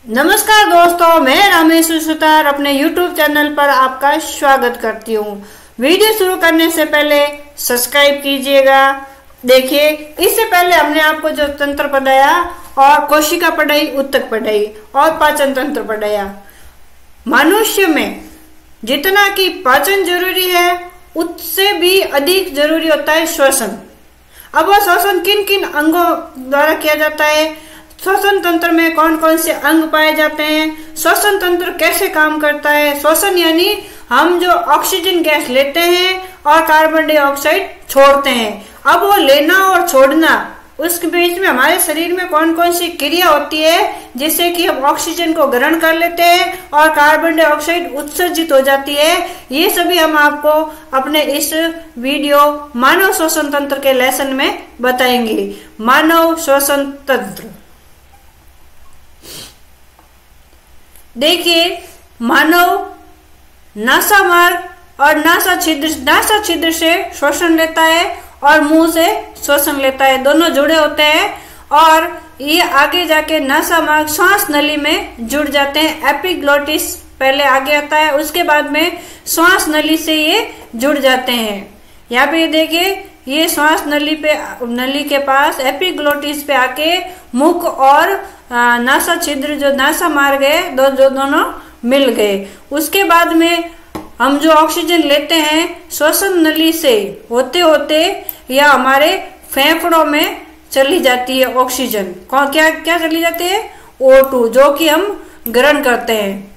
नमस्कार दोस्तों, मैं रमेश सुतार अपने YouTube चैनल पर आपका स्वागत करती हूँ। वीडियो शुरू करने से पहले सब्सक्राइब कीजिएगा। देखिए, इससे पहले हमने आपको जो तंत्र पढ़ाया और कोशिका पढ़ाई, उत्तक पढ़ाई और पाचन तंत्र पढ़ाया। मनुष्य में जितना कि पाचन जरूरी है उससे भी अधिक जरूरी होता है श्वसन। अब वह श्वसन किन किन अंगों द्वारा किया जाता है, श्वसन तंत्र में कौन कौन से अंग पाए जाते हैं, श्वसन तंत्र कैसे काम करता है। श्वसन यानी हम जो ऑक्सीजन गैस लेते हैं और कार्बन डाइऑक्साइड छोड़ते हैं। अब वो लेना और छोड़ना, उसके बीच में हमारे शरीर में कौन कौन सी क्रिया होती है जिससे कि हम ऑक्सीजन को ग्रहण कर लेते हैं और कार्बन डाइऑक्साइड उत्सर्जित हो जाती है, ये सभी हम आपको अपने इस वीडियो मानव श्वसन तंत्र के लेसन में बताएंगे। मानव श्वसन तंत्र, देखिए, मानव नासा मार्ग और नासा छिद्र से श्वसन लेता है और मुंह से श्वसन लेता है, दोनों जुड़े होते हैं और ये आगे जाके नासा मार्ग श्वास नली में जुड़ जाते हैं। एपिग्लोटिस पहले आगे आता है, उसके बाद में श्वास नली से ये जुड़ जाते हैं। यहाँ पे देखिए, ये श्वास नली के पास एपिग्लोटिस पे आके मुख और नासा छिद्र जो नासा मार्ग है दोनों मिल गए। उसके बाद में हम जो ऑक्सीजन लेते हैं श्वसन नली से होते होते या हमारे फेफड़ों में चली जाती है ऑक्सीजन। क्या चली जाती है? O2, जो कि हम ग्रहण करते हैं।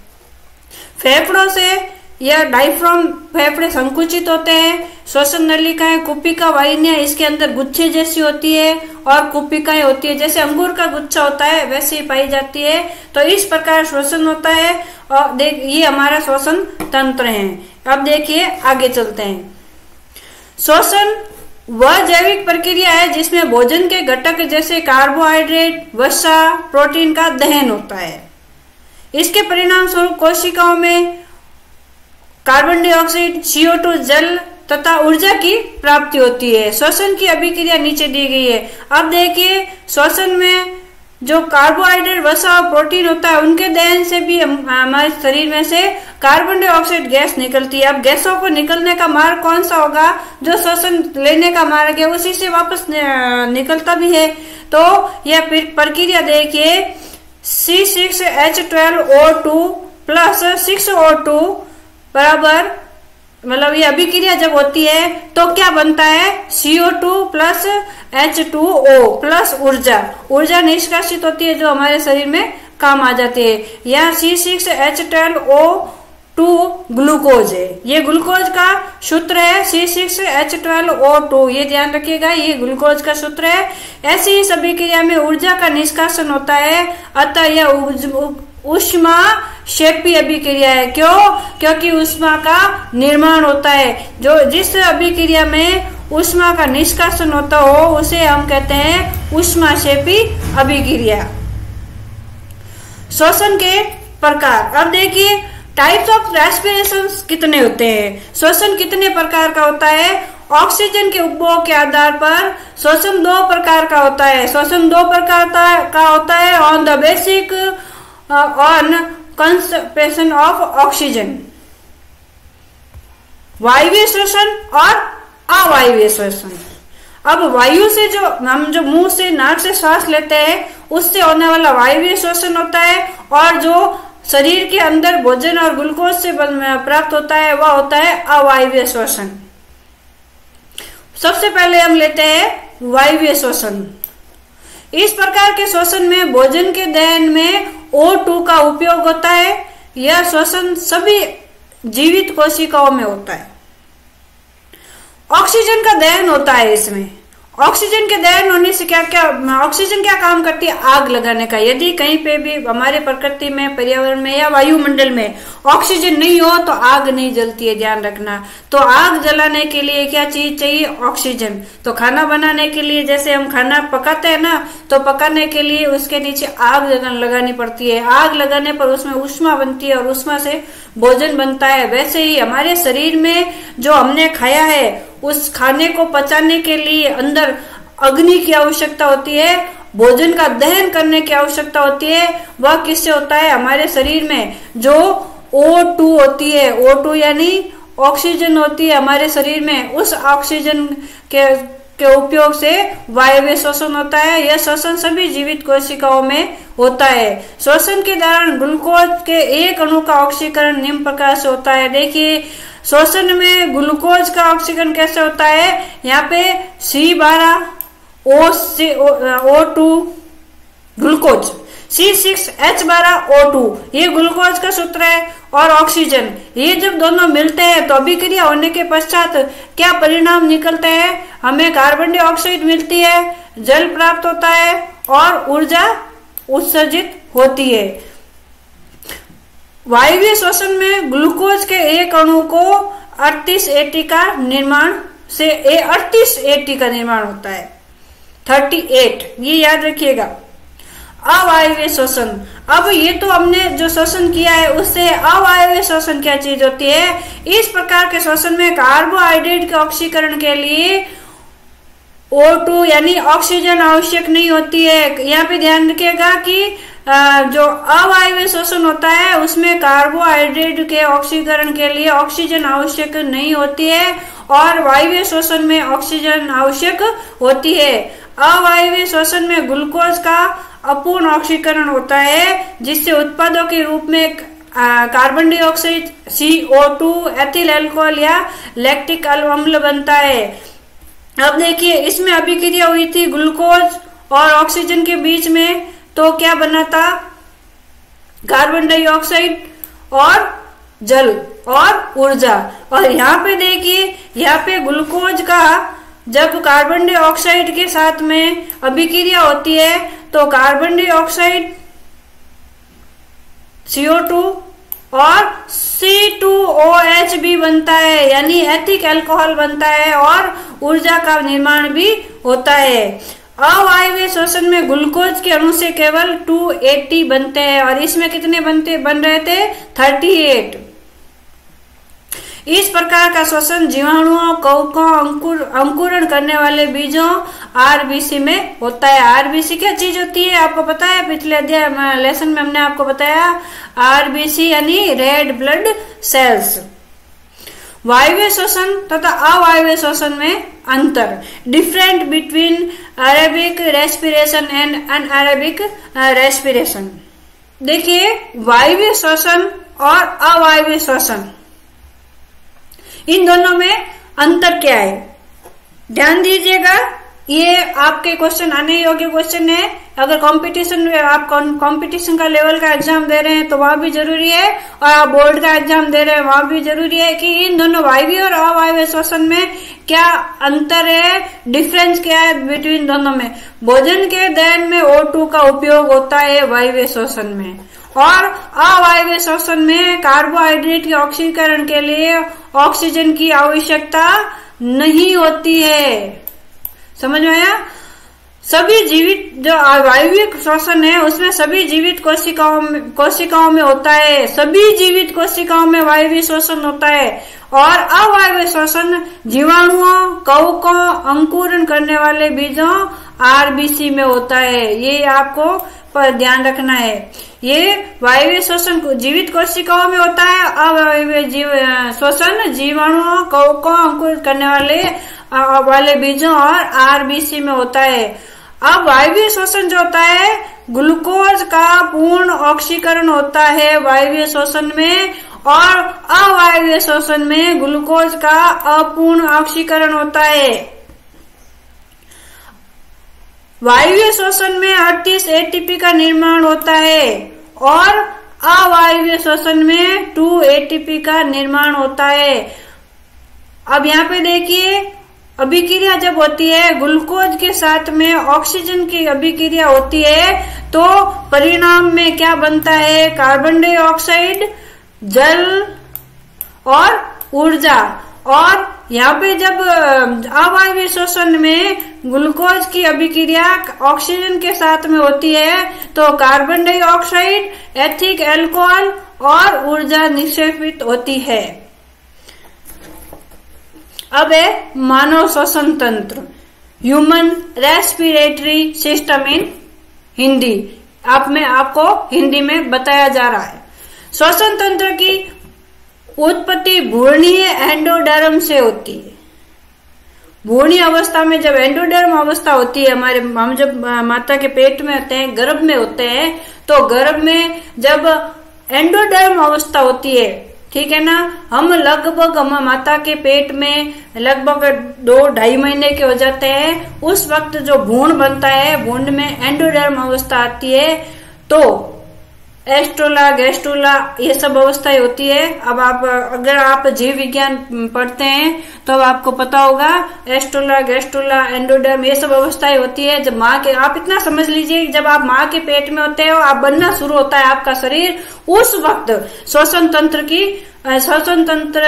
फेफड़ों से या डायफ्राम फेफड़े संकुचित होते हैं। श्वसन नलिकाएं, कुपिका वाहिनियां इसके अंदर गुच्छे जैसी होती है और कुपिकाएं होती है, जैसे अंगूर का गुच्छा होता है वैसे ही पाई जाती है। तो इस प्रकार श्वसन होता है और ये हमारा श्वसन तंत्र है। अब देखिए, आगे चलते हैं। श्वसन वह जैविक प्रक्रिया है जिसमें भोजन के घटक जैसे कार्बोहाइड्रेट, वसा, प्रोटीन का दहन होता है। इसके परिणाम स्वरूप कोशिकाओं में कार्बन डाइऑक्साइड, CO2, जल तथा ऊर्जा की प्राप्ति होती है। श्वसन की अभिक्रिया नीचे दी गई है। अब देखिए, श्वसन में जो कार्बोहाइड्रेट, वसा और प्रोटीन होता है उनके दहन से भी हमारे शरीर में से कार्बन डाइऑक्साइड गैस निकलती है। अब गैसों को निकलने का मार्ग कौन सा होगा? जो श्वसन लेने का मार्ग है उसी से वापस निकलता भी है। तो यह प्रक्रिया देखिए, C6H12O2 प्लस 6O2 बराबर, मतलब ये अभिक्रिया जब होती है तो क्या बनता है? CO2 प्लस H2O प्लस ऊर्जा निष्कासित होती है जो हमारे शरीर में काम आ जाती है। यहाँ C6H12O2 ग्लूकोज है, ये ग्लूकोज का सूत्र है C6H12O2, ये ध्यान रखिएगा, ये ग्लूकोज का सूत्र है। ऐसी ही सभी क्रिया में ऊर्जा का निष्कासन होता है, अतः यह ऊष्मा क्षेपी अभिक्रिया है। क्यों? क्योंकि ऊष्मा का निर्माण होता है। जिस अभिक्रिया में ऊष्मा का निष्कासन होता हो उसे हम कहते हैं ऊष्मा क्षेपी अभिक्रिया। श्वसन के प्रकार, अब देखिए, टाइप्स ऑफ रेस्पिरेशन कितने होते हैं, श्वसन कितने प्रकार का होता है। ऑक्सीजन के उपभोग के आधार पर श्वसन 2 प्रकार का होता है। श्वसन 2 प्रकार का होता है on the basic on concentration of oxygen, वायवीय श्वसन और अवायवीय श्वसन। अब वायु से हम जो मुंह से, नाक से श्वास लेते हैं उससे होने वाला वायवीय श्वसन होता है, और जो शरीर के अंदर भोजन और ग्लूकोज से प्राप्त होता है वह होता है अवायवीय श्वसन। सबसे पहले हम लेते हैं वायवीय श्वसन। इस प्रकार के श्वसन में भोजन के दहन में O2 का उपयोग होता है। यह श्वसन सभी जीवित कोशिकाओं में होता है। ऑक्सीजन का दहन होता है इसमें। ऑक्सीजन के दहन होने से ऑक्सीजन क्या काम करती है? आग लगाने का। यदि कहीं पे भी हमारे प्रकृति में, पर्यावरण में या वायुमंडल में ऑक्सीजन नहीं हो तो आग नहीं जलती है, ध्यान रखना। तो आग जलाने के लिए क्या चीज चाहिए? ऑक्सीजन। तो खाना बनाने के लिए, जैसे हम खाना पकाते हैं ना, तो पकाने के लिए उसके नीचे आग लगानी पड़ती है। आग लगाने पर उसमें ऊष्मा बनती है और ऊष्मा से भोजन बनता है। वैसे ही हमारे शरीर में जो हमने खाया है उस खाने को पचाने के लिए अंदर अग्नि की आवश्यकता होती है भोजन का दहन करने की आवश्यकता होती है वह किससे होता है? हमारे शरीर में जो O2 होती है, O2 यानी ऑक्सीजन होती है हमारे शरीर में, उस ऑक्सीजन के उपयोग से वायवीय श्वसन होता है। यह श्वसन सभी जीवित कोशिकाओं में होता है। श्वसन के दौरान ग्लूकोज के एक अणु का ऑक्सीकरण निम्न प्रकार से होता है। देखिए श्वसन में ग्लूकोज का ऑक्सीकरण कैसे होता है? यहाँ पे C12 O2 ग्लूकोज, C6H12O2 ये ग्लूकोज का सूत्र है, और ऑक्सीजन, ये जब दोनों मिलते हैं तो अभिक्रिया होने के पश्चात क्या परिणाम निकलते हैं? हमें कार्बन डाइऑक्साइड मिलती है, जल प्राप्त होता है और ऊर्जा उत्सर्जित होती है। वायवीय श्वसन में ग्लूकोज के एक अणु को 38 AT का निर्माण होता है। 38, ये याद रखिएगा। अवायवीय श्वसन, अब ये तो हमने जो श्वसन किया है उससे अवायवीय श्वसन क्या चीज होती है? इस प्रकार के श्वसन में कार्बोहाइड्रेट के ऑक्सीकरण के लिए O2 यानी ऑक्सीजन आवश्यक नहीं होती है। यहाँ पे ध्यान रखिएगा कि जो अवायवीय श्वसन होता है उसमें कार्बोहाइड्रेट के ऑक्सीकरण के लिए ऑक्सीजन आवश्यक नहीं होती है, और वायवीय श्वसन में ऑक्सीजन आवश्यक होती है। अवायवीय श्वसन में ग्लूकोज का अपूर्ण ऑक्सीकरण होता है, जिससे उत्पादों के रूप में carbon dioxide CO2, ethyl alcohol या लैक्टिक अम्ल बनता है। अब देखिए इसमें अभिक्रिया हुई थी ग्लूकोज और ऑक्सीजन के बीच में, तो क्या बना था? कार्बन डाइऑक्साइड और जल और ऊर्जा। और यहाँ पे देखिए, यहाँ पे ग्लूकोज का जब कार्बन डाइऑक्साइड के साथ में अभिक्रिया होती है तो कार्बन डाइऑक्साइड CO2 और C2OH भी बनता है, यानी एथिक अल्कोहल बनता है और ऊर्जा का निर्माण भी होता है। अवायवीय श्वसन में ग्लूकोज के अणु से केवल 2 AT बनते हैं, और इसमें कितने बन रहे थे? 38। इस प्रकार का श्वसन जीवाणुओं, कवकों, अंकुरण करने वाले बीजों RBC में होता है। RBC क्या चीज होती है आपको पता है? पिछले अध्याय लेसन में हमने आपको बताया, RBC यानी रेड ब्लड सेल्स। वायवीय श्वसन तथा अवायवीय श्वसन में अंतर, different between aerobic respiration and anaerobic respiration. देखिए वायवीय श्वसन और अवायवीय श्वसन, इन दोनों में अंतर क्या है? ध्यान दीजिएगा, ये आपके क्वेश्चन आने योग्य क्वेश्चन है। अगर कंपटीशन में आप कंपटीशन का लेवल का एग्जाम दे रहे हैं तो वहां भी जरूरी है, और आप बोर्ड का एग्जाम दे रहे हैं वहां भी जरूरी है कि इन दोनों वायवीय और अवायवीय श्वसन में क्या अंतर है, डिफरेंस क्या है बिटवीन दोनों में। भोजन के दहन में O2 का उपयोग होता है वायवीय श्वसन में, और अवायवीय श्वसन में कार्बोहाइड्रेट के ऑक्सीकरण के लिए ऑक्सीजन की आवश्यकता नहीं होती है। समझ में आया? सभी जीवित जो वायवीय श्वसन है उसमें सभी जीवित कोशिकाओं में होता है, सभी जीवित कोशिकाओं में वायवीय श्वसन होता है, और अवायवीय श्वसन जीवाणुओं, कवकों, अंकुरण करने वाले बीजों RBC में होता है। ये आपको पर ध्यान रखना है। ये वायवीय श्वसन जीवित कोशिकाओं में होता है, अवायवीय श्वसन जीवाणुओं, कवकों, अंकुरित करने वाले बीजों और RBC में होता है। अब वायवीय श्वसन जो होता है, ग्लूकोज का पूर्ण ऑक्सीकरण होता है वायवीय श्वसन में, और अवायवीय श्वसन में ग्लूकोज का अपूर्ण ऑक्सीकरण होता है। वायवीय श्वसन में 38 ATP का निर्माण होता है, और अवायवीय श्वसन में 2 ATP का निर्माण होता है। अब यहाँ पे देखिए, अभिक्रिया जब होती है ग्लूकोज के साथ में ऑक्सीजन की अभिक्रिया होती है तो परिणाम में क्या बनता है? कार्बन डाइऑक्साइड, जल और ऊर्जा। और यहाँ पे जब अवायवीय श्वसन में ग्लूकोज की अभिक्रिया ऑक्सीजन के साथ में होती है तो कार्बन डाइऑक्साइड, एथिक अल्कोहल और ऊर्जा निक्षेपित होती है। अब है मानव श्वसन तंत्र। Human respiratory system in Hindi. आपको हिंदी में बताया जा रहा है। श्वसन तंत्र की उत्पत्ति भ्रूणीय एंडोडर्म से होती है। भ्रूणीय अवस्था में जब एंडोडर्म अवस्था होती है, हम जब माता के पेट में होते हैं, गर्भ में होते हैं, तो गर्भ में जब एंडोडर्म अवस्था होती है, ठीक है ना, हम माता के पेट में लगभग 2-2.5 महीने के हो जाते हैं। उस वक्त जो भ्रूण बनता है, भ्रूण में एंडोडर्म अवस्था आती है, तो एस्ट्रोला, गैस्ट्रोला, ये सब अवस्थाएं होती है। अब अगर आप जीव विज्ञान पढ़ते हैं तो अब आपको पता होगा, एस्ट्रोला, गैस्ट्रोला, एंडोडर्म, ये सब अवस्थाएं होती है। जब आप इतना समझ लीजिए, जब आप माँ के पेट में होते हो, आप बनना शुरू होता है आपका शरीर, उस वक्त श्वसन तंत्र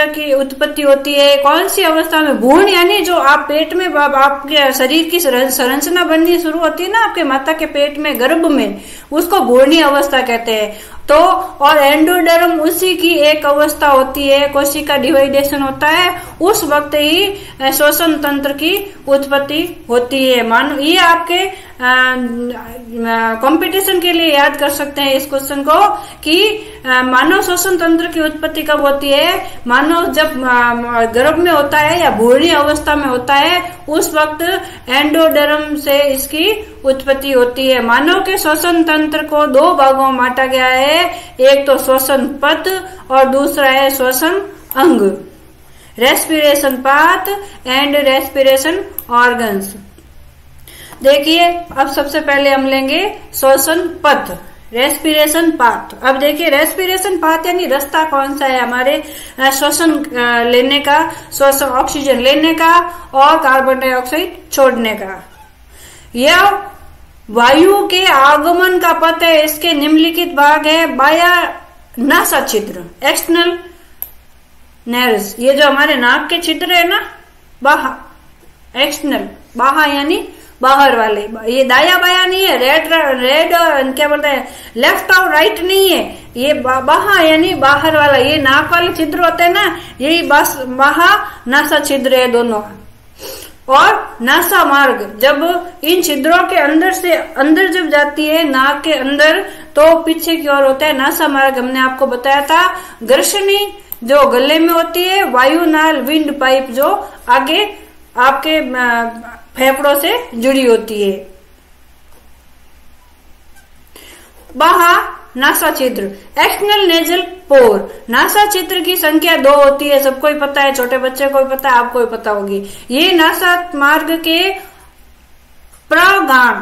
की उत्पत्ति होती है। कौन सी अवस्था में? भ्रूण, यानी जो आप पेट में आपके शरीर की संरचना बननी शुरू होती है ना, आपके माता के पेट में, गर्भ में, उसको भ्रूणीय अवस्था कहते हैं। तो और एंडोडर्म उसी की एक अवस्था होती है, कोशिका डिवाइडेशन होता है, उस वक्त ही श्वसन तंत्र की उत्पत्ति होती है। ये आपके कंपटीशन के लिए याद कर सकते हैं इस क्वेश्चन को कि मानव श्वसन तंत्र की उत्पत्ति कब होती है? मानव जब गर्भ में होता है या भ्रूणीय अवस्था में होता है, उस वक्त एंडोडर्म से इसकी उत्पत्ति होती है। मानव के श्वसन तंत्र को 2 भागों में बांटा गया है, एक तो श्वसन पथ और दूसरा है श्वसन अंग, respiration path and respiration organs. देखिए, अब सबसे पहले हम लेंगे श्वसन पथ, रेस्पिरेशन पाथ। अब देखिए, रेस्पिरेशन पाथ यानी रास्ता कौन सा है हमारे श्वसन लेने का, श्वसन ऑक्सीजन लेने का और कार्बन डाइऑक्साइड छोड़ने का। यह वायु के आगमन का पथ है। इसके निम्नलिखित भाग है: बाह्य नासा छिद्र, एक्सटर्नल नेर्व्स, ये जो हमारे नाक के छिद्र है ना, बाह्य, एक्सटर्नल, बाह्य यानी बाहर वाले, ये दाया बाया नहीं है, रेड और क्या बोलते हैं, लेफ्ट और राइट नहीं है, ये बाह्य यानी बाहर वाला। ये नाक वाले छिद्र होते हैं ना, यही बाह्य नासा छिद्र है दोनों। और नासा मार्ग, जब इन छिद्रों के अंदर जब जाती है नाक के अंदर, तो पीछे की ओर होता है नासा मार्ग। हमने आपको बताया था ग्रसनी जो गले में होती है, वायुनाल विंड पाइप जो आगे आपके फेफड़ों से जुड़ी होती है। बाह्य नासा छिद्र, एक्सटर्नल नेजल पोर। नासा छिद्र की संख्या 2 होती है, सबको ही पता है, छोटे बच्चे को भी पता है, आपको भी पता होगी। ये नासा मार्ग के प्रगाण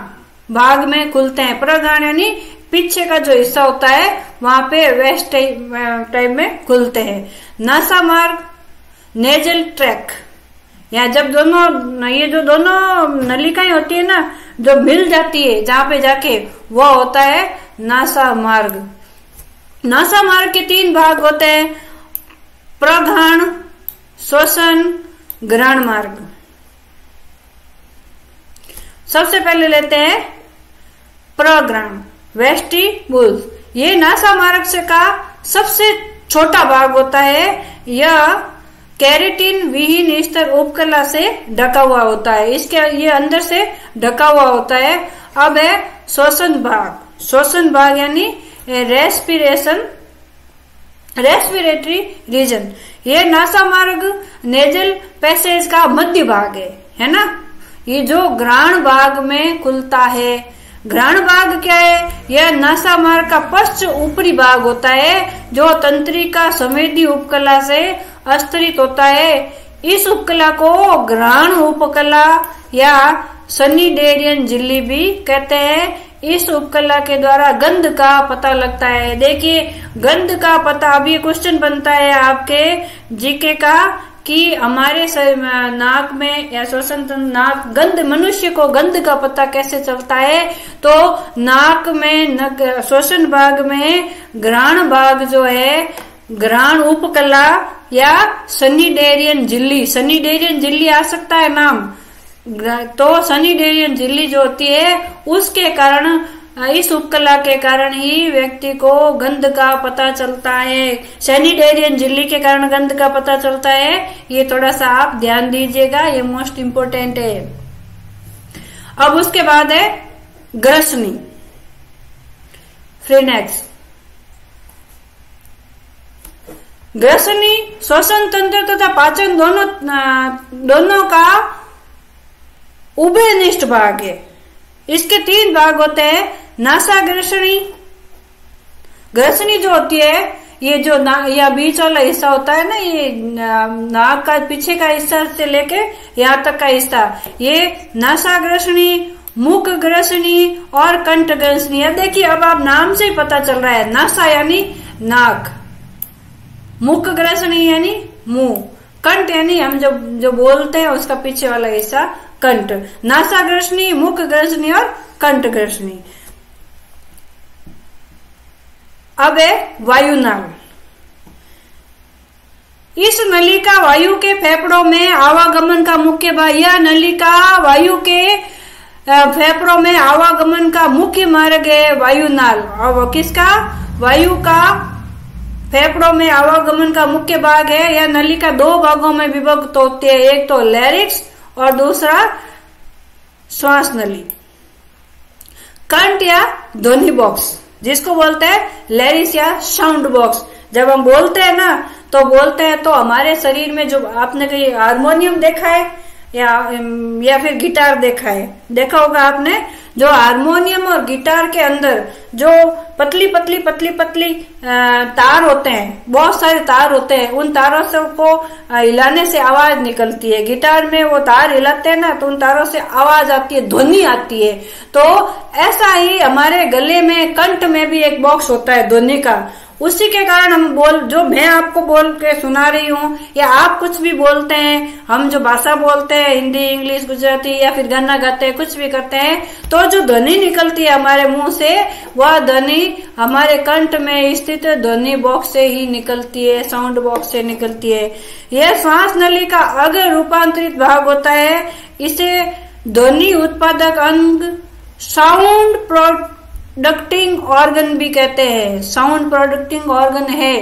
भाग में खुलते हैं। प्रगाण यानी पीछे का जो हिस्सा होता है, वहां पे वेस्ट टाइप में खुलते हैं। नासा मार्ग, नेजल ट्रैक, या जब ये जो दोनों नलिकाएं होती है ना, जो मिल जाती है जहां पे जाके, वो होता है नासा मार्ग। नासा मार्ग के 3 भाग होते हैं: प्रघाण, श्वसन, ग्रहण मार्ग। सबसे पहले लेते हैं प्रघाण, वेस्टिबुल्स। ये नासा मार्ग से का सबसे छोटा भाग होता है। यह कैरेटिन विहीन स्तर उपकला से ढका हुआ होता है, ये अंदर से ढका हुआ होता है। अब है श्वसन भाग। श्वसन भाग यानी रेस्पिरेटरी रीजन। ये नासा मार्ग नेजल पैसेज का मध्य भाग है ना। ये जो घ्राण भाग में खुलता है। घ्राण भाग क्या है? यह नासा मार्ग का पश्च ऊपरी भाग होता है, जो तंत्रिका संवेदी उपकला से अस्तरित होता है। इस उपकला को घ्राण उपकला या सनीडेरियन झिल्ली भी कहते हैं। इस उपकला के द्वारा गंध का पता लगता है। देखिए, गंध का पता, अभी क्वेश्चन बनता है आपके जीके का कि हमारे नाक में या श्वसन नाक गंध, मनुष्य को गंध का पता कैसे चलता है? तो नाक में श्वसन भाग में घ्राण भाग जो है, घ्राण उपकला या सनीडेरियन झिल्ली, सनीडेरियन झिल्ली आ सकता है नाम। तो सनीडेरियन झिल्ली जो होती है, उसके कारण, इस उपकला के कारण ही व्यक्ति को गंध का पता चलता है। सनीडेरियन झिल्ली के कारण गंध का पता चलता है। ये थोड़ा सा आप ध्यान दीजिएगा, ये मोस्ट इम्पोर्टेंट है। अब उसके बाद है ग्रसनी, फ्रीनेक्स। ग्रसनी श्वसन तंत्र तथा पाचन दोनों का उभयनिष्ठ भाग है। इसके 3 भाग होते हैं। नासा ग्रसनी, ग्रसनी जो होती है ये जो या बीच वाला हिस्सा होता है ना, ये नाक का पीछे का हिस्सा से लेके यहाँ तक का हिस्सा, ये नासा ग्रसनी, मुख ग्रसनी और कंठ ग्रसनी। अब देखिए, अब आप नाम से ही पता चल रहा है, नासा यानी नाक, मुख ग्रसनी यानी मुंह, कंठ यानी हम जो बोलते हैं उसका पीछे वाला हिस्सा कंठ। नासा ग्रसनी, मुख ग्रसनी और कंठ ग्रसनी। अब है वायुनाल। इस नलिका वायु के फेफड़ों में आवागमन का मुख्य भाग, यह नलिका वायु के फेफड़ों में आवागमन का मुख्य मार्ग है वायुनाल। और किसका? वायु का फेफड़ों में आवागमन का मुख्य भाग है। यह नलिका 2 भागों में विभक्त होती है, एक तो लैरिक्स और दूसरा श्वास नली। कंठ या ध्वनि बॉक्स जिसको बोलते हैं लैरिक्स या साउंड बॉक्स। जब हम बोलते हैं ना तो बोलते हैं तो हमारे शरीर में जो आपने कहीं हारमोनियम देखा है या फिर गिटार देखा होगा आपने, जो हारमोनियम और गिटार के अंदर जो पतली तार होते हैं, बहुत सारे तार होते हैं, उन तारों से को हिलाने से आवाज निकलती है। गिटार में वो तार हिलाते हैं ना तो उन तारों से आवाज आती है, ध्वनि आती है। तो ऐसा ही हमारे गले में, कंठ में भी एक बॉक्स होता है ध्वनि का। उसी के कारण हम जो मैं आपको बोल के सुना रही हूँ या आप कुछ भी बोलते हैं, हम जो भाषा बोलते हैं, हिंदी, इंग्लिश, गुजराती या फिर गाना गाते हैं, कुछ भी करते हैं, तो जो ध्वनि निकलती है हमारे मुंह से, वह ध्वनि हमारे कंठ में स्थित ध्वनि बॉक्स से ही निकलती है, साउंड बॉक्स से निकलती है। यह श्वास नली का अग्र रूपांतरित भाग होता है। इसे ध्वनि उत्पादक अंग, साउंड प्रोडक्टिंग ऑर्गन भी कहते हैं। साउंड प्रोडक्टिंग ऑर्गन है।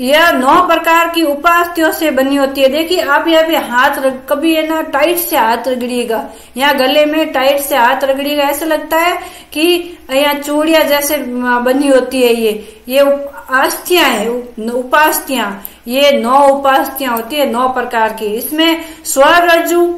यह 9 प्रकार की उपास्थ्यों से बनी होती है। देखिए आप यहाँ पे हाथ कभी है ना टाइट से हाथ रगड़िएगा, यहाँ गले में टाइट से हाथ रगड़िएगा, ऐसा लगता है कि यहाँ चूड़िया जैसे बनी होती है। ये अस्थियां है, उपास्थियां। ये 9 उपास्थियां होती है, 9 प्रकार की। इसमें स्वर रज्जु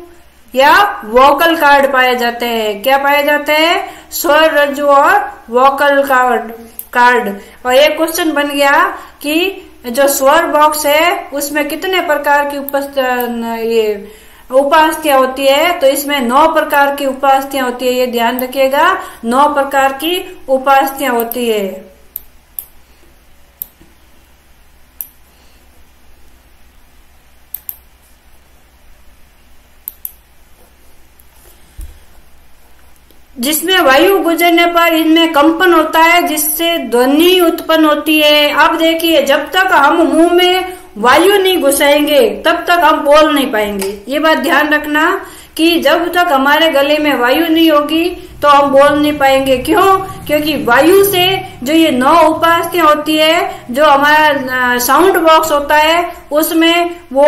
या वोकल कार्ड पाए जाते हैं। क्या पाए जाते हैं? स्वर रज्जु और वोकल कार्ड। और एक क्वेश्चन बन गया कि जो स्वर बॉक्स है उसमें कितने प्रकार की उपास्थियां होती है? तो इसमें 9 प्रकार की उपास्थियां होती है। ये ध्यान रखिएगा, 9 प्रकार की उपास्थियां होती है। जिसमें वायु गुजरने पर इनमें कंपन होता है, जिससे ध्वनि उत्पन्न होती है। अब देखिए, जब तक हम मुंह में वायु नहीं घुसाएंगे तब तक हम बोल नहीं पाएंगे। ये बात ध्यान रखना कि जब तक हमारे गले में वायु नहीं होगी तो हम बोल नहीं पाएंगे। क्यों? क्योंकि वायु से जो ये 9 उपास्थियां होती है, जो हमारा साउंड बॉक्स होता है, उसमें वो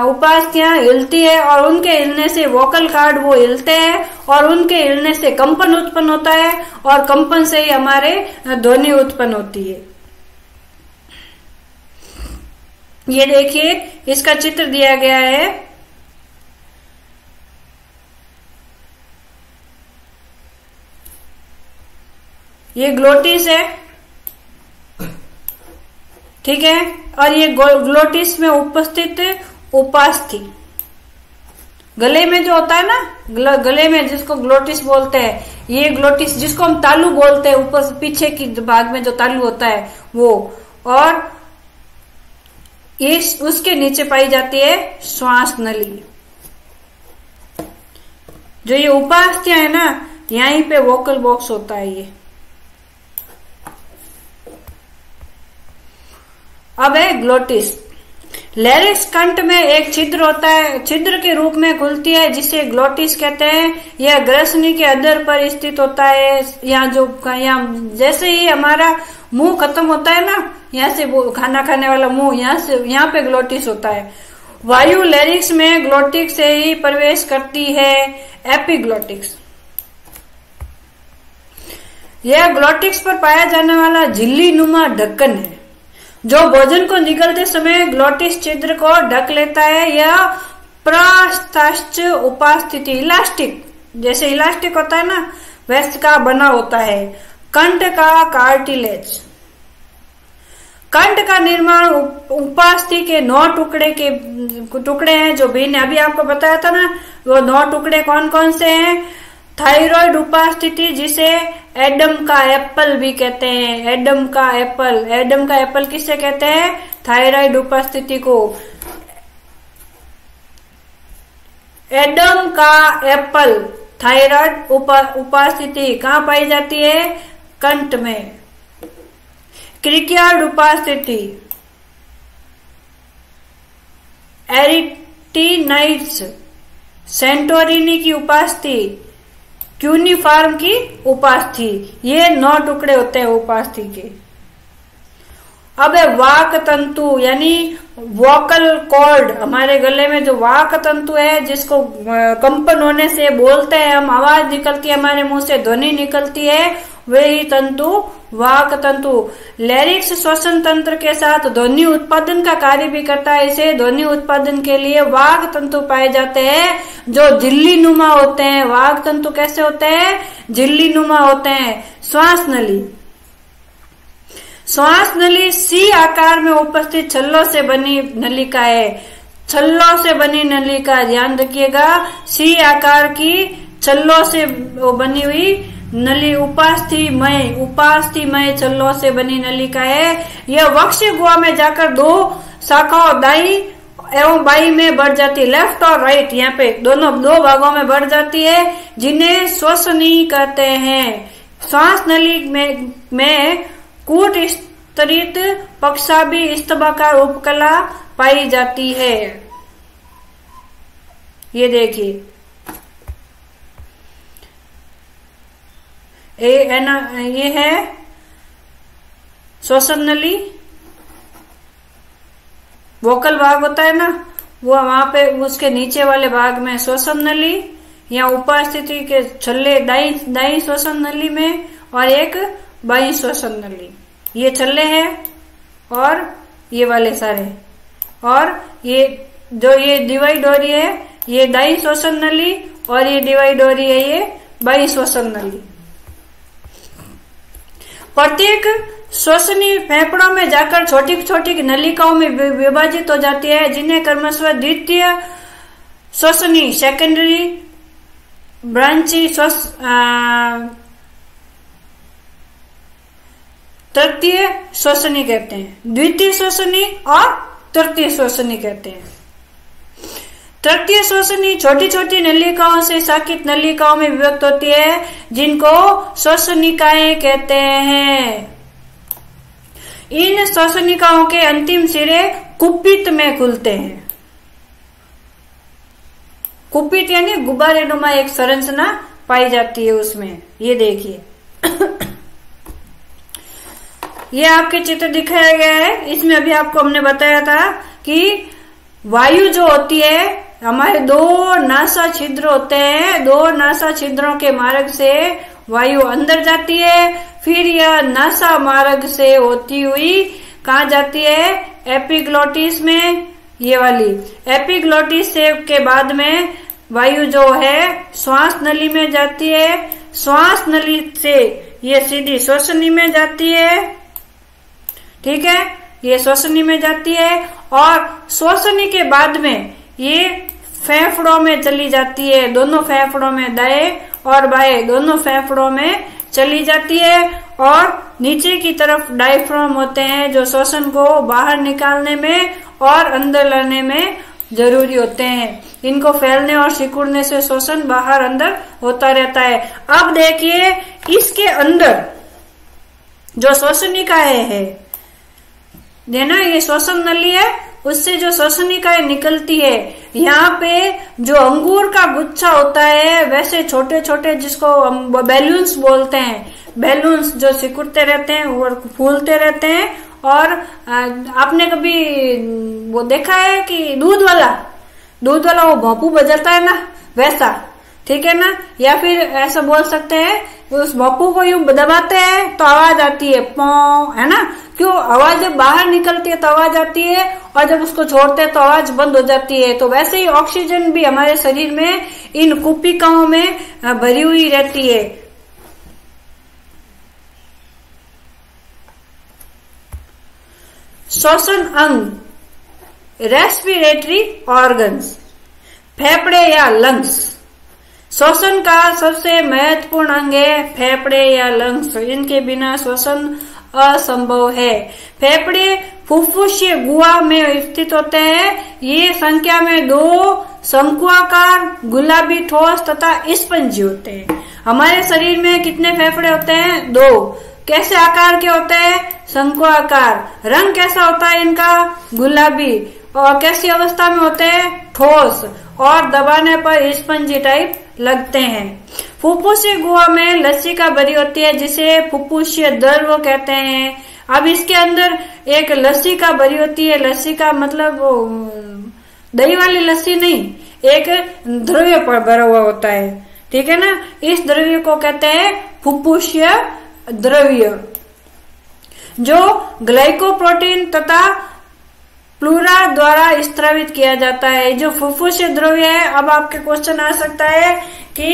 उपास्थियां हिलती है और उनके हिलने से वोकल कार्ड वो हिलते हैं और उनके हिलने से कंपन उत्पन्न होता है और कंपन से ही हमारे ध्वनि उत्पन्न होती है। ये देखिए, इसका चित्र दिया गया है। ये ग्लोटिस है, ठीक है, और ये ग्लोटिस में उपस्थित उपास्थि। गले में जो होता है ना, गले में जिसको ग्लोटिस बोलते हैं, ये ग्लोटिस जिसको हम तालू बोलते हैं, ऊपर पीछे की भाग में जो तालू होता है वो, और ये उसके नीचे पाई जाती है श्वास नली। जो ये उपास्थियां है ना, यहीं पे वोकल बॉक्स होता है ये। अब है ग्लोटिस। लैरिक्स कंठ में एक छिद्र होता है, छिद्र के रूप में खुलती है, जिसे ग्लोटिस कहते हैं। यह ग्रसनी के अधर पर स्थित होता है। यहाँ जैसे ही हमारा मुंह खत्म होता है ना, यहाँ से वो खाना खाने वाला मुंह, यहाँ पे ग्लोटिस होता है। वायु लैरिक्स में ग्लोटिक्स से ही प्रवेश करती है। एपिग्लोटिक्स। यह ग्लोटिक्स पर पाया जाने वाला झिल्ली नुमा ढक्कन है जो भोजन को निगलते समय ग्लोटिस छिद्र को ढक लेता है। यह प्रस्थाश्च उपास्थिति इलास्टिक, जैसे इलास्टिक होता है ना वैसे का बना होता है। कंठ का कार्टिलेज, कंठ का निर्माण उपास्थि के 9 टुकड़े हैं जो भिन्न, अभी आपको बताया था ना वो 9 टुकड़े कौन कौन से हैं। थायराइड उपास्थिति जिसे एडम का एप्पल भी कहते हैं, एडम का एप्पल, एडम का एप्पल किससे कहते हैं, थायराइड उपास्थिति को। एडम का एप्पल थायराइड उपास्थिति कहाँ पाई जाती है, कंठ में। क्रिकियार्ड उपास्थिति एरिटिनाइट्स, सेंटोरिनी की उपास्थि, क्यूनिफॉर्म की उपास्थि, ये 9 टुकड़े होते हैं उपास्थि के। अब है वाक तंतु यानी वोकल कॉर्ड, हमारे गले में जो वाक तंतु है जिसको कंपन होने से बोलते हैं हम, आवाज निकलती है हमारे मुंह से, ध्वनि निकलती है, वही तंतु वाक तंतु। लैरिक्स श्वसन तंत्र के साथ ध्वनि उत्पादन का कार्य भी करता है। इसे ध्वनि उत्पादन के लिए वाक तंतु पाए जाते हैं जो झिल्ली नुमा होते हैं। वाक तंतु कैसे होते हैं, झिल्ली नुमा होते हैं। श्वास नली, श्वास नली सी आकार में उपस्थित छल्लों से बनी नलिका है। छल्लों से बनी नलिका, ध्यान रखिएगा, सी आकार की छल्लों से बनी हुई नली उपास्थीमय छल्लों से बनी नलिका है। यह वक्ष गुहा में जाकर 2 शाखाओं दाई एवं बाई में बढ़ जाती है, लेफ्ट और राइट, यहाँ पे दोनों 2 भागों में बढ़ जाती है जिन्हें श्वसनी कहते हैं। श्वास नली में कूट स्तरित पक्षाभि स्तंभाकार उपकला पाई जाती है। ये देखिए ये है श्वसन नली, वोकल भाग होता है ना वो वहां पे उसके नीचे वाले भाग में श्वसन नली, या उपस्थिति के छल्ले दाई श्वसन नली में और एक बाई श्वसन नली, ये छल्ले हैं और ये वाले सारे, और ये जो ये डिवाइड हो रही है ये दाई श्वसन नली और ये डिवाइड हो रही है ये बाई श्वसन नली। प्रत्येक श्वसनी फेफड़ों में जाकर छोटी छोटी नलिकाओं में विभाजित हो जाती है जिन्हें क्रमशः द्वितीय श्वसनी सेकेंडरी ब्रांची तृतीय श्वसनी कहते हैं, द्वितीय श्वसनी और तृतीय श्वसनी कहते हैं। तृतीय श्वसनी छोटी छोटी नलिकाओं से शाखित नलिकाओं में विभक्त होती है जिनको श्वसनिकाएं कहते हैं। इन श्वसनिकाओं के अंतिम सिरे कुपित में खुलते हैं। कुपित यानी गुब्बारेनुमा एक संरचना पाई जाती है उसमें, ये देखिए ये आपके चित्र दिखाया गया है। इसमें अभी आपको हमने बताया था कि वायु जो होती है हमारे 2 नासा छिद्र होते हैं, 2 नासा छिद्रों के मार्ग से वायु अंदर जाती है, फिर यह नासा मार्ग से होती हुई कहाँ जाती है, एपिग्लोटिस में, ये वाली एपिग्लोटिस से के बाद में वायु जो है श्वास नली में जाती है, श्वास नली से ये सीधी श्वसनी में जाती है, ठीक है, ये श्वसनी में जाती है और श्वसनी के बाद में ये फेफड़ों में चली जाती है, दोनों फेफड़ों में, दाएं और बाएं दोनों फेफड़ों में चली जाती है और नीचे की तरफ डायफ्राम होते हैं जो श्वसन को बाहर निकालने में और अंदर लाने में जरूरी होते हैं। इनको फैलने और सिकुड़ने से श्वसन बाहर अंदर होता रहता है। अब देखिए इसके अंदर जो श्वसनिकाएं है देना, ये श्वसन नली है, उससे जो श्वसनिकाएं निकलती है, यहाँ पे जो अंगूर का गुच्छा होता है वैसे छोटे छोटे जिसको हम बैलून्स बोलते हैं, बैलून्स जो सिकुड़ते रहते हैं और फूलते रहते हैं। और आपने कभी वो देखा है कि दूध वाला वो भोंपू बजाता है ना, वैसा ठीक है ना। या फिर ऐसा बोल सकते हैं उस भप्पू को यूं दबाते हैं तो आवाज आती है पौ, है ना। क्यों? आवाज जब बाहर निकलती है तो आवाज आती है और जब उसको छोड़ते हैं तो आवाज बंद हो जाती है। तो वैसे ही ऑक्सीजन भी हमारे शरीर में इन कुपिकाओं में भरी हुई रहती है। श्वसन अंग, रेस्पिरेटरी ऑर्गन्स, फेफड़े या लंग्स। श्वसन का सबसे महत्वपूर्ण अंग है फेफड़े या लंग्स। इनके बिना श्वसन असंभव है। फेफड़े फुफ्फुसीय गुहा में स्थित होते हैं। ये संख्या में 2 शंकुआकार, गुलाबी, ठोस तथा स्पंजी होते हैं। हमारे शरीर में कितने फेफड़े होते हैं? 2। कैसे आकार के होते हैं? शंकुआकार। रंग कैसा होता है इनका? गुलाबी। और कैसी अवस्था में होते हैं? ठोस। और दबाने पर स्पंजी टाइप लगते हैं। फुफ्फुसीय गुहा में लसिका भरी होती है जिसे फुफ्फुसीय द्रव कहते हैं। अब इसके अंदर एक लसिका भरी होती है। लसिका मतलब दही वाली लस्सी नहीं, एक द्रव्य पर भरा हुआ होता है, ठीक है ना। इस द्रव्य को कहते हैं फुफ्फुसीय द्रव्य, जो ग्लाइकोप्रोटीन तथा प्लूरा द्वारा स्त्रावित किया जाता है। जो फुफ्फुसीय द्रव्य है, अब आपके क्वेश्चन आ सकता है कि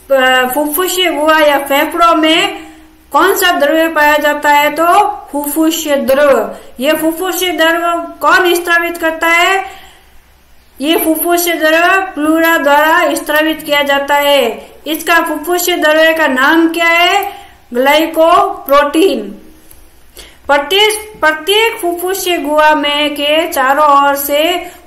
फुफ्फुसीय गुहा या फेफड़ों में कौन सा द्रव्य पाया जाता है? तो फुफ्फुसीय द्रव। ये फुफ्फुसीय द्रव कौन स्त्रावित करता है? ये फुफ्फुसीय द्रव प्लूरा द्वारा स्त्रावित किया जाता है। इसका फुफ्फुसीय द्रव्य का नाम क्या है? ग्लाइकोप्रोटीन। प्रत्येक फुफ्फुसीय गुहा में के चारों ओर से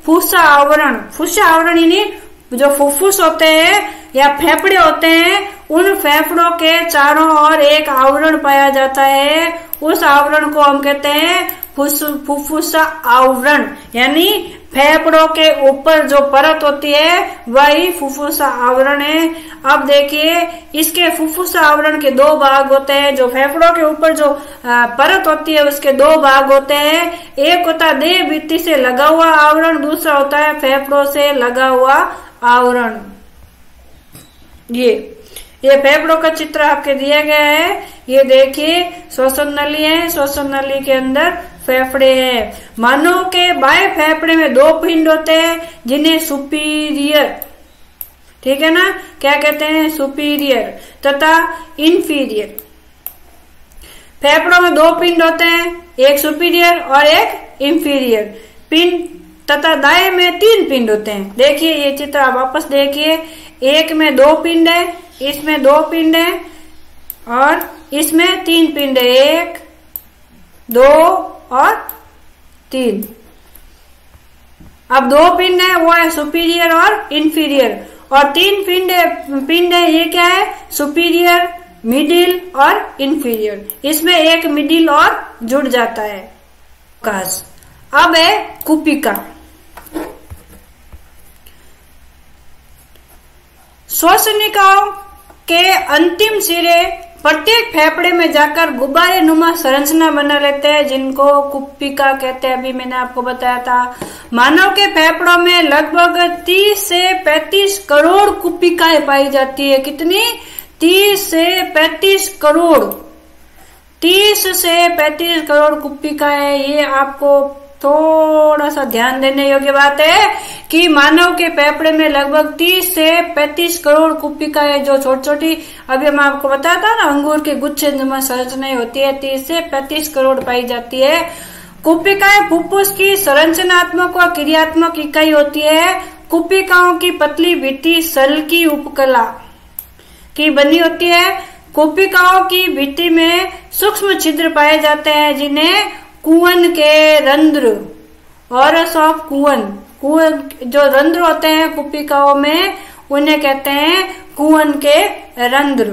फुफ्फुस आवरण यानी जो फुफ्फुस होते हैं या फेफड़े होते हैं, उन फेफड़ों के चारों ओर एक आवरण पाया जाता है। उस आवरण को हम कहते हैं फुफ्फुस आवरण, यानी फेफड़ों के ऊपर जो परत होती है वही फुफ्फुस आवरण है। अब देखिए, इसके फुफ्फुस आवरण के 2 भाग होते हैं। जो फेफड़ों के ऊपर जो परत होती है उसके 2 भाग होते हैं। एक होता है देह भित्ति से लगा हुआ आवरण, दूसरा होता है फेफड़ों से लगा हुआ आवरण। ये फेफड़ों का चित्र आपके दिया गया है। ये देखिए श्वसन नली है, श्वसन नली के अंदर फेफड़े हैं। मानव के बाएं फेफड़े में 2 पिंड होते हैं जिन्हें सुपीरियर, ठीक है ना, क्या कहते हैं? सुपीरियर तथा इंफीरियर। फेफड़ों में 2 पिंड होते हैं, एक सुपीरियर और एक इंफीरियर पिंड तथा दाएं में 3 पिंड होते हैं। देखिए ये चित्र आप वापस देखिए, एक में 2 पिंड है, इसमें 2 पिंड है और इसमें 3 पिंड है, 1, 2 और 3। अब 2 पिंड है वो है सुपीरियर और इंफीरियर, और 3 पिंड है ये क्या है? सुपीरियर, मिडिल और इंफीरियर। इसमें एक मिडिल और जुड़ जाता है। अब है कुपिका। श्वसनिकाओं के अंतिम सिरे प्रत्येक फेफड़े में जाकर गुब्बारे नुमा संरचना बना लेते हैं जिनको कुपिका कहते हैं। अभी मैंने आपको बताया था। मानव के फेफड़ों में लगभग 30 से 35 करोड़ कुपिकाएं पाई जाती है। कितनी? 30 से 35 करोड़। 30 से 35 करोड़ कुपिकाएं। ये आपको थोड़ा सा ध्यान देने योग्य बात है कि मानव के फेफड़े में लगभग 30 से 35 करोड़ कुपिकाएं, जो छोटी छोटी, अभी मैं आपको बताया था ना, अंगूर के गुच्छे नुमा संरचनाएं होती है, 30 से 35 करोड़ पाई जाती है। कुपिकाएं फुफ्फुस की संरचनात्मक व क्रियात्मक इकाई होती है। कुपिकाओं की पतली भित्ति सल की उपकला की बनी होती है। कुपिकाओं की भित्ति में सूक्ष्म छिद्र पाए जाते हैं जिन्हें कुहन के रंध्र और कुहन जो रंध्र होते हैं कुपिकाओं में, उन्हें कहते हैं कुहन के रंध्र।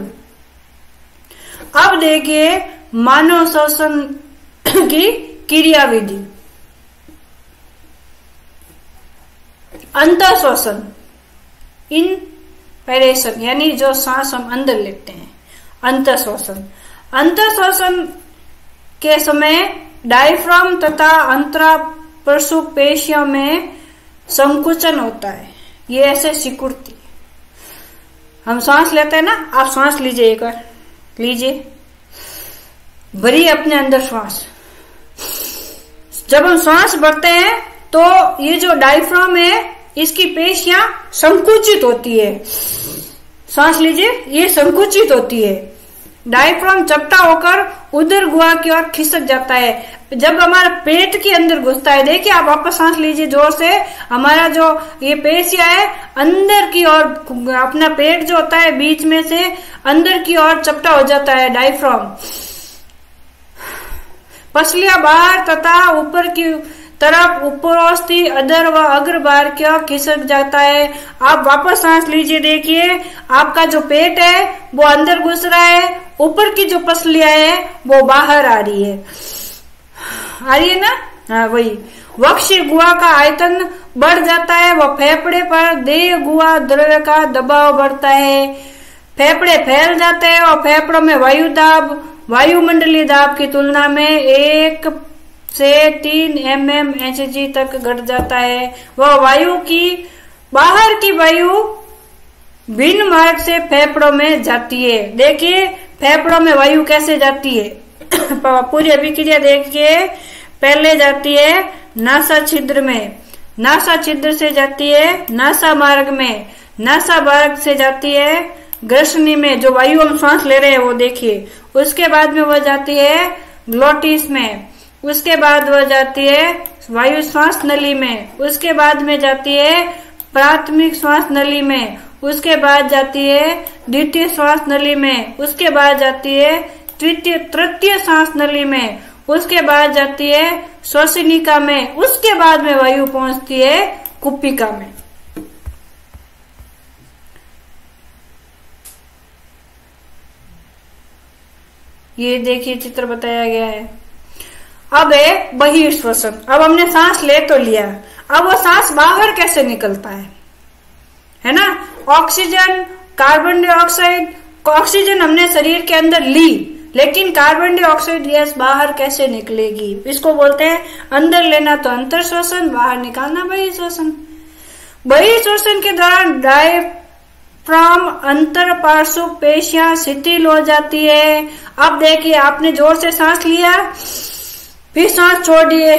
अब देखिए मानव श्वसन की क्रियाविधि। अंतर श्वसन, इनस्पिरेशन, यानी जो सांस हम अंदर लेते हैं, अंतर श्वसन। अंतर श्वसन के समय डायफ्राम तथा अंतराप्रसु पेशियों में संकुचन होता है। ये ऐसे सिकुड़ती। हम सांस लेते हैं ना, आप सांस लीजिए, एक बार लीजिए, भरिए अपने अंदर सांस। जब हम सांस भरते हैं तो ये जो डायफ्राम है इसकी पेशियां संकुचित होती है। सांस लीजिए, ये संकुचित होती है। डायफ्राम चपटा होकर उदर गुहा की ओर खिसक जाता है। जब हमारा पेट के अंदर घुसता है, देखिए आप वापस सांस लीजिए जोर से, हमारा जो ये पेशियां है अंदर की ओर, अपना पेट जो होता है बीच में से अंदर की ओर चपटा हो जाता है डायफ्राम। पसलियां बाहर तथा ऊपर की तरफ उपरोस्ती अधर व अग्रभाग की ओर खिसक जाता है। आप वापस सांस लीजिए, देखिए आपका जो पेट है वो अंदर घुस रहा है, ऊपर की जो पसलियां है वो बाहर आ रही है ना। हाँ वही। वक्ष गुहा का आयतन बढ़ जाता है व फेफड़े पर देह गुहा द्रव्य का दबाव बढ़ता है। फेफड़े फैल जाते हैं और फेफड़ों में वायु दाब वायुमंडलीय दाब की तुलना में 1 से 3 mmHg तक घट जाता है। वह वायु की बाहर की वायु भिन्न मार्ग से फेफड़ों में जाती है। देखिए फेफड़ों में वायु कैसे जाती है पूरी अभिक्रिया देखिए। पहले जाती है नासा छिद्र में, नासा छिद्र से जाती है नासा मार्ग में, नासा मार्ग से जाती है ग्रसनी में, जो वायु हम सांस ले रहे हैं वो देखिए। उसके बाद में वह जाती है ग्लोटिस में, उसके बाद वह जाती है वायु श्वास नली में, उसके बाद में जाती है प्राथमिक श्वास नली में, उसके बाद जाती है द्वितीय श्वास नली में, उसके बाद जाती है तृतीय श्वास नली में, उसके बाद जाती है श्वसनिका में, उसके बाद में वायु पहुंचती है कुपिका में। ये देखिए चित्र बताया गया है। अब है बहिर्श्वसन। अब हमने सांस ले तो लिया, अब वो सांस बाहर कैसे निकलता है ना। ऑक्सीजन, कार्बन डाइऑक्साइड, ऑक्सीजन हमने शरीर के अंदर ली, लेकिन कार्बन डाइऑक्साइड गैस बाहर कैसे निकलेगी, इसको बोलते हैं अंदर लेना तो अंतर श्वसन, बाहर निकालना बहिर्श्वसन। बहिर्श्वसन के दौरान डायफ्राम अंतर पार्श्व पेशियां शिथिल हो जाती है। अब देखिए आपने जोर से सांस लिया, फिर सांस छोड़ दिए।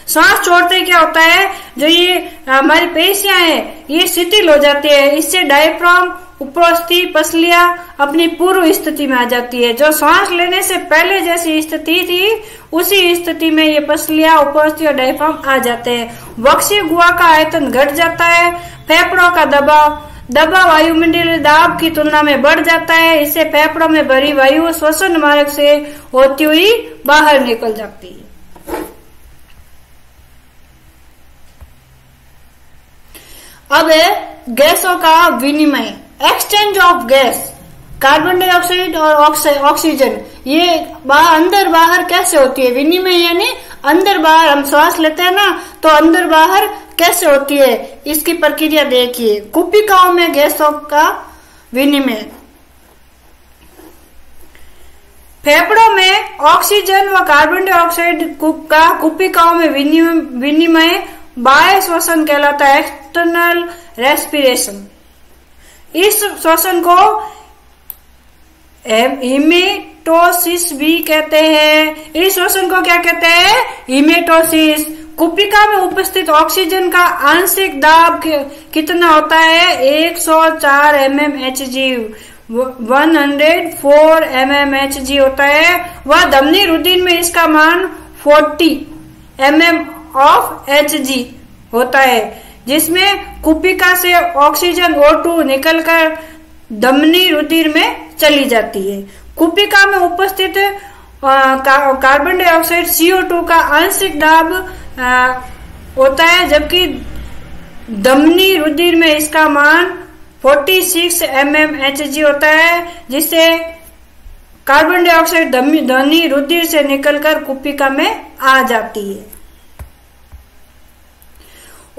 सांस छोड़ते क्या होता है, जो ये हमारी पेशियां हैं ये शिथिल हो जाती है। इससे डायफ्राम उपस्थि पसलियां अपनी पूर्व स्थिति में आ जाती है। जो सांस लेने से पहले जैसी स्थिति थी उसी स्थिति में ये पसलियां उपस्थि और डायफ्राम आ जाते हैं। वक्षीय गुहा का आयतन घट जाता है। फेफड़ों का दबाव वायुमंडलीय दाब की तुलना में बढ़ जाता है। इससे फेफड़ों में भरी वायु श्वसन मार्ग से होती हुई बाहर निकल जाती है। अब गैसों का विनिमय, exchange of gas, carbon dioxide और ऑक्सीजन, ये अंदर बाहर कैसे होती है, विनिमय यानी अंदर बाहर। हम श्वास लेते हैं ना तो अंदर बाहर कैसे होती है, इसकी प्रक्रिया देखिए। कुपिकाओं में गैसों का विनिमय, फेफड़ों में ऑक्सीजन व कार्बन डाइऑक्साइड का कुपिकाओं में विनिमय बाह्य श्वसन कहलाता है, एक्सटर्नल रेस्पिरेशन। इस श्वसन को हीमेटोसिस भी कहते हैं। इस श्वसन को क्या कहते हैं, हीमेटोसिस। कुपिका में उपस्थित ऑक्सीजन का आंशिक दाब कितना होता है, 104 mmHg, 104 mmHg होता है। वह धमनी रुधिर में इसका मान 40 mmHg होता है, जिसमें कुपिका से ऑक्सीजन O2 निकलकर धमनी रुधिर में चली जाती है। कुपिका में उपस्थित कार्बन डाइऑक्साइड CO2 का आंशिक दाब होता है, जबकि धमनी रुधिर में इसका मान 46 mmHg होता है, जिससे कार्बन डाइऑक्साइड धमनी रुधिर से निकलकर कुपिका में आ जाती है।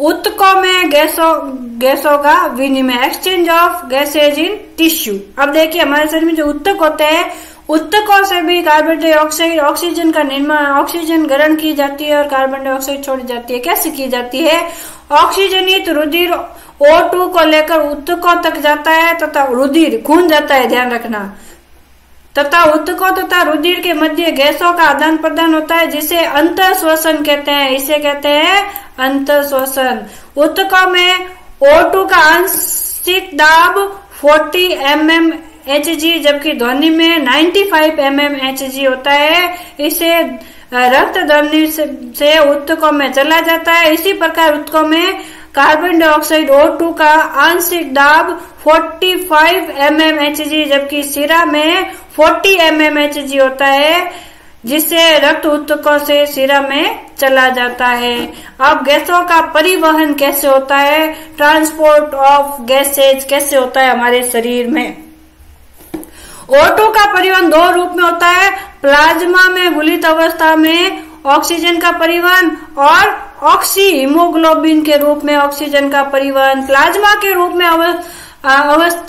ऊतकों में गैसों का विनिमय, exchange of gases in tissue. अब देखिए हमारे शरीर में जो ऊतक होते हैं उत्तकों से भी कार्बन डाइऑक्साइड ऑक्सीजन का निर्माण, ऑक्सीजन ग्रहण की जाती है और कार्बन डाइऑक्साइड छोड़ी जाती है। कैसे की जाती है? ऑक्सीजनित रुधिर O2 को लेकर उत्तकों तक जाता है तथा रुधिर खून जाता है, ध्यान रखना, तथा उत्तकों तथा रुधिर के मध्य गैसों का आदान प्रदान होता है जिसे अंतःश्वसन कहते हैं। इसे कहते हैं अंतःश्वसन। उत्तकों में O2 का आंशिक दाब 40 mmHg जबकि ध्वनि में 95 mmHg होता है। इसे रक्त धमनी से उत्तकों में चला जाता है। इसी प्रकार उत्तकों में कार्बन डाइऑक्साइड O2 का आंशिक दाब 45 mmHg जबकि शिरा में 40 mmHg होता है जिससे रक्त उत्तकों से शिरा में चला जाता है। अब गैसों का परिवहन कैसे होता है? ट्रांसपोर्ट ऑफ गैसेज कैसे होता है हमारे शरीर में? O2 का परिवहन दो रूप में होता है, प्लाज्मा में घुलित अवस्था में ऑक्सीजन का परिवहन और ऑक्सी हीमोग्लोबिन के रूप में ऑक्सीजन का परिवहन। प्लाज्मा के रूप में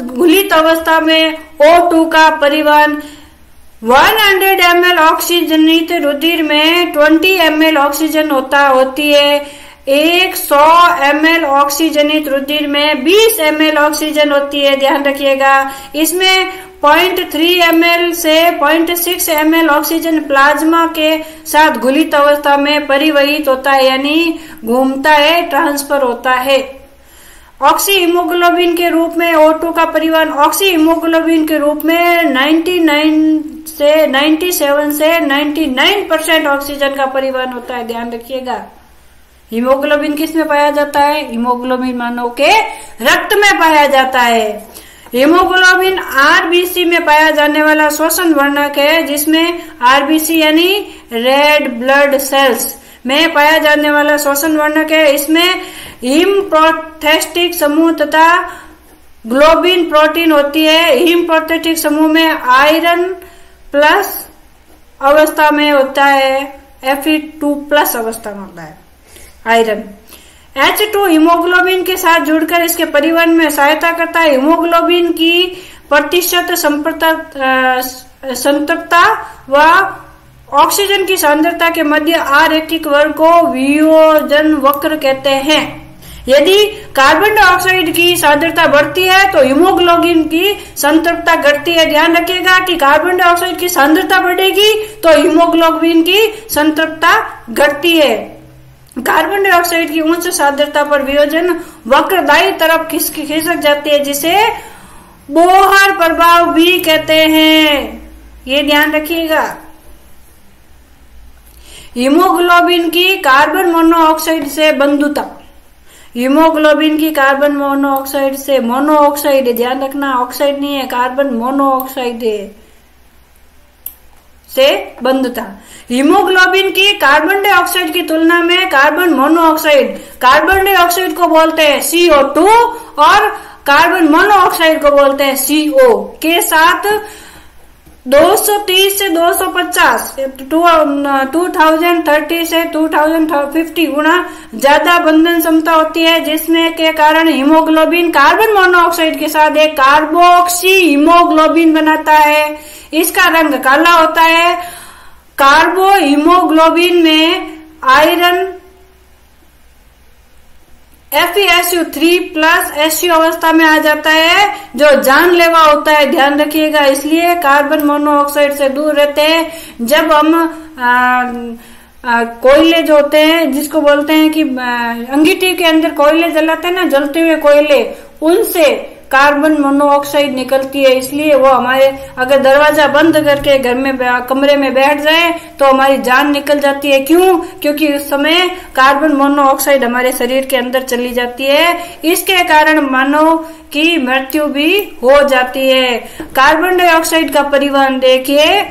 घुलित अवस्था में O2 का परिवहन 100 ml ऑक्सीजनित रुधिर में 20 ml ऑक्सीजन होती है। 100 ml ऑक्सीजनित रुधिर में 20 ml ऑक्सीजन होती है, ध्यान रखिएगा। इसमें 0.3 ml से 0.6 ml ऑक्सीजन प्लाज्मा के साथ घुलित अवस्था में परिवहित होता है, यानी घूमता है, ट्रांसफर होता है। ऑक्सी हीमोग्लोबिन के रूप में O2 का परिवहन ऑक्सी हीमोग्लोबिन के रूप में 97 से 99% ऑक्सीजन का परिवहन होता है, ध्यान रखिएगा। हीमोग्लोबिन किस में पाया जाता है? हीमोग्लोबिन मानव के रक्त में पाया जाता है। हीमोग्लोबिन आरबीसी में पाया जाने वाला श्वसन वर्णक है, जिसमें आरबीसी यानी रेड ब्लड सेल्स में पाया जाने वाला श्वसन वर्णक है। इसमें हीम प्रोस्थेटिक समूह तथा ग्लोबिन प्रोटीन होती है। हीम प्रोस्थेटिक समूह में आयरन प्लस अवस्था में होता है, Fe2+ अवस्था में होता है आयरन। H2 हीमोग्लोबिन के साथ जुड़कर इसके परिवहन में सहायता करता है। हीमोग्लोबिन की प्रतिशत संतृप्तता व ऑक्सीजन की सांद्रता के मध्य आरेखिक वर्ग को वियोजन वक्र कहते हैं। यदि कार्बन डाइऑक्साइड की सांद्रता बढ़ती है तो हीमोग्लोबिन की संतृप्तता घटती है। ध्यान रखिएगा कि कार्बन डाइऑक्साइड की सांद्रता बढ़ेगी तो हीमोग्लोबिन की संतृप्तता घटती है। कार्बन डाइऑक्साइड की उच्च सांद्रता पर वियोजन वक्र दाईं तरफ खिसक जाती है, जिसे बोहर प्रभाव भी कहते हैं। ये ध्यान रखिएगा। हीमोग्लोबिन की कार्बन मोनोऑक्साइड से बंधुता, हीमोग्लोबिन की कार्बन मोनोऑक्साइड से, मोनोऑक्साइड है, ध्यान रखना, ऑक्साइड नहीं है, कार्बन मोनोऑक्साइड है, से बंधुता। हीमोग्लोबिन की कार्बन डाइऑक्साइड की तुलना में कार्बन मोनोऑक्साइड, कार्बन डाइऑक्साइड को बोलते हैं CO2 और कार्बन मोनोऑक्साइड को बोलते हैं CO के साथ 230 से 250 2030 से 2050 गुना ज्यादा बंधन क्षमता होती है, जिसमें के कारण हीमोग्लोबिन कार्बन मोनोऑक्साइड के साथ एक कार्बोक्सी हीमोग्लोबिन बनाता है। इसका रंग काला होता है। कार्बो हीमोग्लोबिन में आयरन FeSU3+ अवस्था में आ जाता है, जो जानलेवा होता है, ध्यान रखिएगा। इसलिए कार्बन मोनोऑक्साइड से दूर रहते हैं। जब हम कोयले जो होते हैं, जिसको बोलते हैं कि अंगीठी के अंदर कोयले जलाते हैं ना, जलते हुए कोयले, उनसे कार्बन मोनोऑक्साइड निकलती है। इसलिए वो हमारे, अगर दरवाजा बंद करके घर में कमरे में बैठ जाए तो हमारी जान निकल जाती है। क्यों? क्योंकि उस समय कार्बन मोनोऑक्साइड हमारे शरीर के अंदर चली जाती है। इसके कारण मानव की मृत्यु भी हो जाती है। कार्बन डाइऑक्साइड का परिवहन देखिए।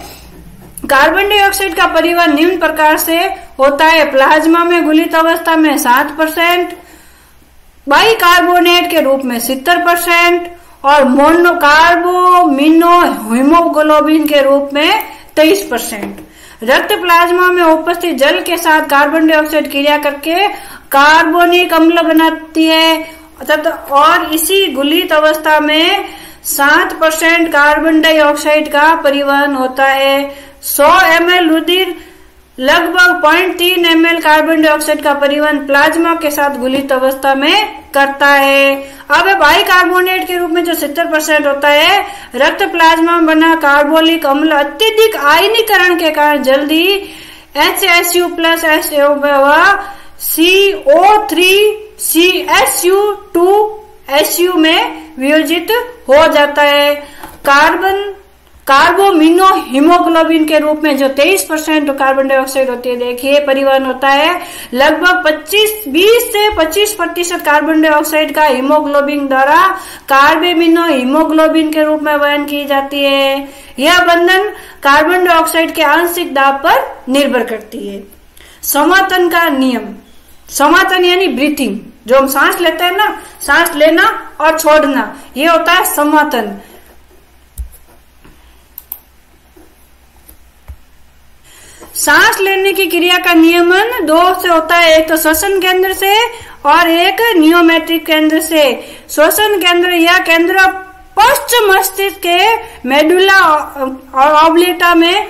कार्बन डाइऑक्साइड का परिवहन निम्न प्रकार से होता है। प्लाज्मा में घुलित अवस्था में 7%, बाइकार्बोनेट के रूप में 70% और मोनोकार्बोमिनो हीमोग्लोबिन के रूप में 23%। रक्त प्लाज्मा में उपस्थित जल के साथ कार्बन डाइऑक्साइड क्रिया करके कार्बोनिक अम्ल बनाती है और इसी घुलित अवस्था में 7% कार्बन डाइऑक्साइड का परिवहन होता है। 100 ml रुधिर लगभग 0.3 ml कार्बन डाइऑक्साइड का परिवहन प्लाज्मा के साथ घुलित अवस्था में करता है। अब बाइकार्बोनेट के रूप में जो 70% होता है, रक्त प्लाज्मा में बना कार्बोलिक अम्ल अत्यधिक आयनीकरण के कारण जल्दी HSU प्लस CO3CSU2SU में वियोजित हो जाता है। कार्बोमिनो हीमोग्लोबिन के रूप में जो 23% कार्बन डाइऑक्साइड होती है, देखिए परिवहन होता है। लगभग 20 से 25% कार्बन डाइऑक्साइड का हीमोग्लोबिन द्वारा कार्बोमिनो हीमोग्लोबिन के रूप में वहन की जाती है। यह बंधन कार्बन डाइऑक्साइड के आंशिक दाब पर निर्भर करती है। समातन का नियम, समातन यानी ब्रीथिंग, जो हम सांस लेते हैं ना, सांस लेना और छोड़ना, ये होता है समातन। सांस लेने की क्रिया का नियमन 2 से होता है, एक तो श्वसन केंद्र से और एक नियोमेट्रिक केंद्र से। श्वसन केंद्र यह केंद्र पश्च मस्तिष्क के मेडुला ऑब्लिटा में,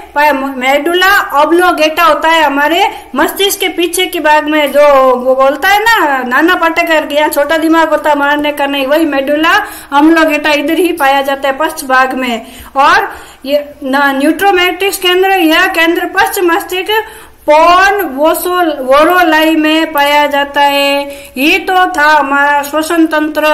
मेडुला ऑब्लोगेटा होता है हमारे मस्तिष्क के पीछे के भाग में, जो वो बोलता है ना नाना पाटेकर, यहाँ छोटा दिमाग होता है मारने का नहीं, वही मेडुला ऑब्लोगेटा इधर ही पाया जाता है पश्च भाग में। और ये न्यूट्रोमेट्रिक्स केंद्र, यह केंद्र पश्च मस्तिष्क पॉन वोरोलाई में पाया जाता है। ये तो था हमारा श्वसन तंत्र।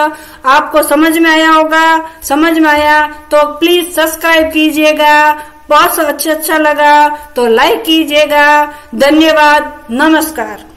आपको समझ में आया होगा। समझ में आया तो प्लीज सब्सक्राइब कीजिएगा। बहुत अच्छा लगा तो लाइक कीजिएगा। धन्यवाद, नमस्कार।